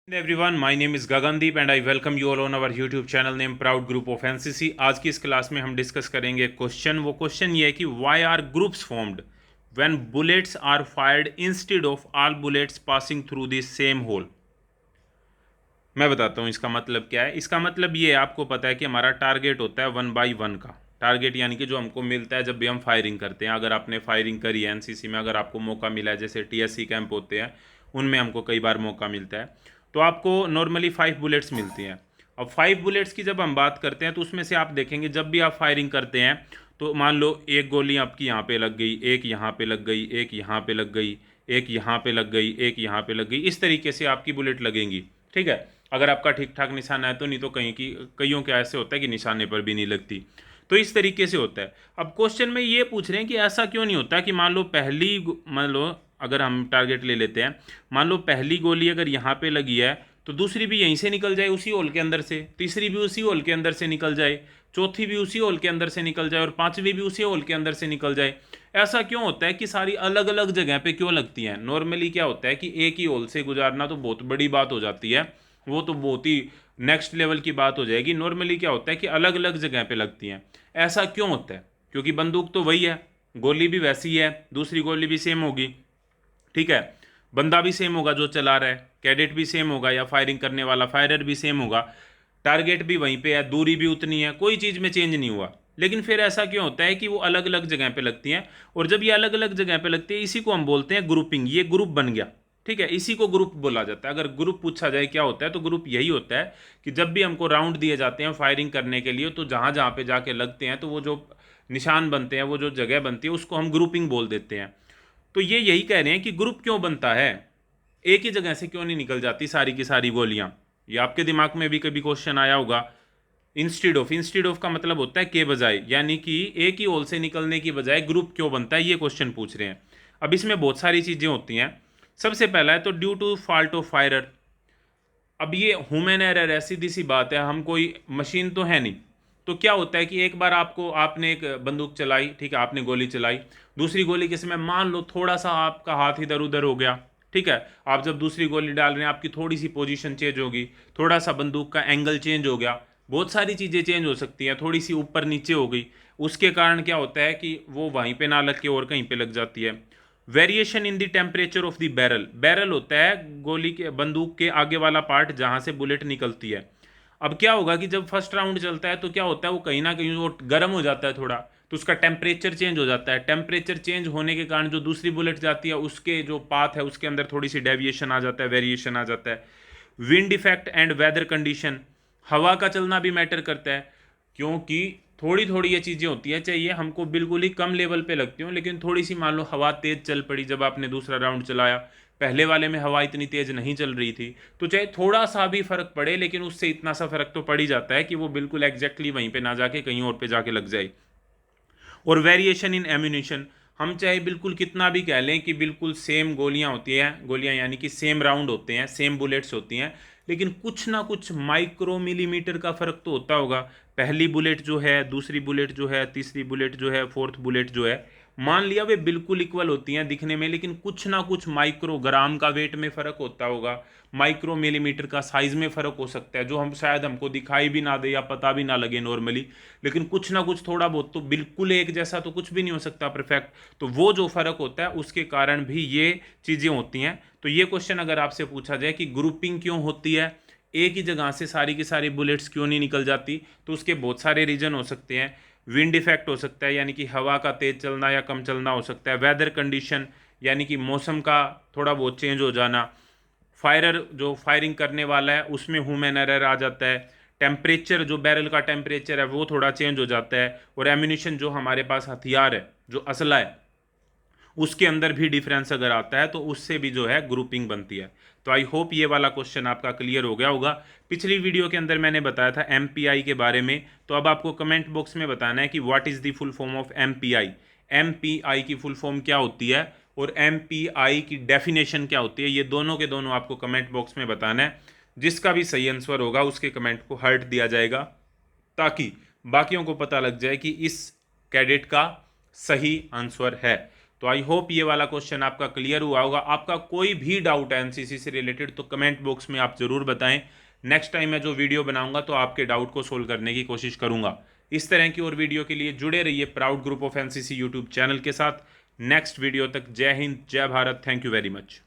Everyone, my name is Gagandeep and I welcome you all on our YouTube channel named Proud Group of NCC। आज की इस class में हम discuss करेंगे question. वो question ये है कि why are groups formed when bullets are fired instead of all bullets passing through the same hole। मैं बताता हूँ इसका मतलब क्या है। इसका मतलब ये है, आपको पता है कि हमारा टारगेट होता है 1/1 का टारगेट, यानी कि जो हमको मिलता है जब भी हम फायरिंग करते हैं। अगर आपने फायरिंग करी है एनसीसी में, अगर आपको मौका मिला है, जैसे टीएससी कैंप होते हैं उनमें हमको कई बार मौका मिलता है, तो आपको नॉर्मली 5 बुलेट्स मिलती हैं। अब 5 बुलेट्स की जब हम बात करते हैं तो उसमें से आप देखेंगे जब भी आप फायरिंग करते हैं तो मान लो एक गोली आपकी यहाँ पे लग गई, एक यहाँ पे लग गई, एक यहाँ पे लग गई, एक यहाँ पे लग गई, एक यहाँ पे लग गई, इस तरीके से आपकी बुलेट लगेंगी। ठीक है, अगर आपका ठीक ठाक निशाना है तो, नहीं तो कहीं की कईयों के ऐसे होता है कि निशाने पर भी नहीं लगती। तो इस तरीके से होता है। अब क्वेश्चन में ये पूछ रहे हैं कि ऐसा क्यों नहीं होता कि मान लो मान लो अगर हम टारगेट ले लेते हैं, मान लो पहली गोली अगर यहाँ पे लगी है तो दूसरी भी यहीं से निकल जाए उसी होल के अंदर से, तीसरी भी उसी होल के अंदर से निकल जाए, चौथी भी उसी होल के अंदर से निकल जाए और पांचवी भी उसी होल के अंदर से निकल जाए। ऐसा क्यों होता है कि सारी अलग अलग जगह पे क्यों लगती हैं? नॉर्मली क्या होता है कि एक ही होल से गुजारना तो बहुत बड़ी बात हो जाती है, वो तो बहुत ही नेक्स्ट लेवल की बात हो जाएगी। नॉर्मली क्या होता है कि अलग अलग जगह पे लगती हैं। ऐसा क्यों होता है? क्योंकि बंदूक तो वही है, गोली भी वैसी है, दूसरी गोली भी सेम होगी, ठीक है, बंदा भी सेम होगा जो चला रहा है, कैडेट भी सेम होगा या फायरिंग करने वाला फायरर भी सेम होगा, टारगेट भी वहीं पे है, दूरी भी उतनी है, कोई चीज़ में चेंज नहीं हुआ। लेकिन फिर ऐसा क्यों होता है कि वो अलग अलग जगह पे लगती हैं? और जब ये अलग अलग जगह पे लगती है, इसी को हम बोलते हैं ग्रुपिंग। ये ग्रुप बन गया, ठीक है, इसी को ग्रुप बोला जाता है। अगर ग्रुप पूछा जाए क्या होता है तो ग्रुप यही होता है कि जब भी हमको राउंड दिए जाते हैं फायरिंग करने के लिए, तो जहाँ जहाँ पे जाके लगते हैं तो वो जो निशान बनते हैं, वो जो जगह बनती है, उसको हम ग्रुपिंग बोल देते हैं। तो ये यही कह रहे हैं कि ग्रुप क्यों बनता है, एक ही जगह से क्यों नहीं निकल जाती सारी की सारी गोलियां। ये आपके दिमाग में भी कभी क्वेश्चन आया होगा। इंस्टीड ऑफ का मतलब होता है के बजाय, यानी कि एक ही होल से निकलने की बजाय ग्रुप क्यों बनता है, ये क्वेश्चन पूछ रहे हैं। अब इसमें बहुत सारी चीजें होती हैं। सबसे पहला है तो due to fault of firer. अब ये ह्यूमन एरर है, सीधी सी बात है, हम कोई मशीन तो है नहीं। तो क्या होता है कि एक बार आपने एक बंदूक चलाई, ठीक है, आपने गोली चलाई, दूसरी गोली के समय मान लो थोड़ा सा आपका हाथ इधर उधर हो गया, ठीक है, आप जब दूसरी गोली डाल रहे हैं आपकी थोड़ी सी पोजीशन चेंज होगी, थोड़ा सा बंदूक का एंगल चेंज हो गया, बहुत सारी चीज़ें चेंज हो सकती हैं, थोड़ी सी ऊपर नीचे हो गई, उसके कारण क्या होता है कि वो वहीं पे ना लग के और कहीं पे लग जाती है। Variation in the temperature of the barrel. Barrel होता है गोली के, बंदूक के आगे वाला पार्ट जहां से बुलेट निकलती है। अब क्या होगा कि जब फर्स्ट राउंड चलता है तो क्या होता है, वो कहीं ना कहीं वो गर्म हो जाता है थोड़ा, तो उसका टेम्परेचर चेंज हो जाता है। टेम्परेचर चेंज होने के कारण जो दूसरी बुलेट जाती है उसके जो पाथ है उसके अंदर थोड़ी सी डेविएशन आ जाता है, वेरिएशन आ जाता है। Wind effect and weather condition. हवा का चलना भी मैटर करता है, क्योंकि थोड़ी थोड़ी ये चीज़ें होती है, चाहिए हमको बिल्कुल ही कम लेवल पे लगती हूँ, लेकिन थोड़ी सी मान लो हवा तेज़ चल पड़ी जब आपने दूसरा राउंड चलाया, पहले वाले में हवा इतनी तेज़ नहीं चल रही थी, तो चाहे थोड़ा सा भी फर्क पड़े लेकिन उससे इतना सा फर्क तो पड़ ही जाता है कि वो बिल्कुल एग्जैक्टली वहीं पे ना जाके कहीं और पे जाके लग जाए। और वेरिएशन इन एम्यूनिशन। हम चाहे बिल्कुल कितना भी कह लें कि बिल्कुल सेम गोलियां होती हैं, गोलियां यानी कि सेम राउंड होते हैं, सेम बुलेट्स होती हैं, लेकिन कुछ ना कुछ माइक्रो मिलीमीटर का फर्क तो होता होगा। पहली बुलेट जो है, दूसरी बुलेट जो है, तीसरी बुलेट जो है, फोर्थ बुलेट जो है, मान लिया वे बिल्कुल इक्वल होती हैं दिखने में, लेकिन कुछ ना कुछ माइक्रोग्राम का वेट में फर्क होता होगा, माइक्रो मिलीमीटर का साइज में फर्क हो सकता है, जो हम शायद हमको दिखाई भी ना दे या पता भी ना लगे नॉर्मली, लेकिन कुछ ना कुछ थोड़ा बहुत तो, बिल्कुल एक जैसा तो कुछ भी नहीं हो सकता परफेक्ट। तो वो जो फर्क होता है उसके कारण भी ये चीजें होती हैं। तो ये क्वेश्चन अगर आपसे पूछा जाए कि ग्रुपिंग क्यों होती है, एक ही जगह से सारी की सारी बुलेट्स क्यों नहीं निकल जाती, तो उसके बहुत सारे रीजन हो सकते हैं। विंड इफेक्ट हो सकता है, यानी कि हवा का तेज चलना या कम चलना हो सकता है। वेदर कंडीशन, यानी कि मौसम का थोड़ा बहुत चेंज हो जाना। फायरर जो फायरिंग करने वाला है उसमें ह्यूमन एरर आ जाता है। टेम्परेचर, जो बैरल का टेम्परेचर है वो थोड़ा चेंज हो जाता है। और एम्यूनिशन, जो हमारे पास हथियार है, जो असला है, उसके अंदर भी डिफरेंस अगर आता है तो उससे भी जो है ग्रुपिंग बनती है। तो आई होप ये वाला क्वेश्चन आपका क्लियर हो गया होगा। पिछली वीडियो के अंदर मैंने बताया था एमपीआई के बारे में, तो अब आपको कमेंट बॉक्स में बताना है कि what is the full form of MPI. MPI की फुल फॉर्म क्या होती है और एमपीआई की डेफिनेशन क्या होती है, ये दोनों के दोनों आपको कमेंट बॉक्स में बताना है। जिसका भी सही आंसर होगा उसके कमेंट को हार्ट दिया जाएगा, ताकि बाकियों को पता लग जाए कि इस कैडेट का सही आंसर है। तो आई होप ये वाला क्वेश्चन आपका क्लियर हुआ होगा। आपका कोई भी डाउट है एनसीसी से रिलेटेड तो कमेंट बॉक्स में आप ज़रूर बताएं। नेक्स्ट टाइम मैं जो वीडियो बनाऊंगा तो आपके डाउट को सोल्व करने की कोशिश करूंगा। इस तरह की और वीडियो के लिए जुड़े रहिए proud group of NCC YouTube channel के साथ। नेक्स्ट वीडियो तक जय हिंद, जय Bharat, thank you very much.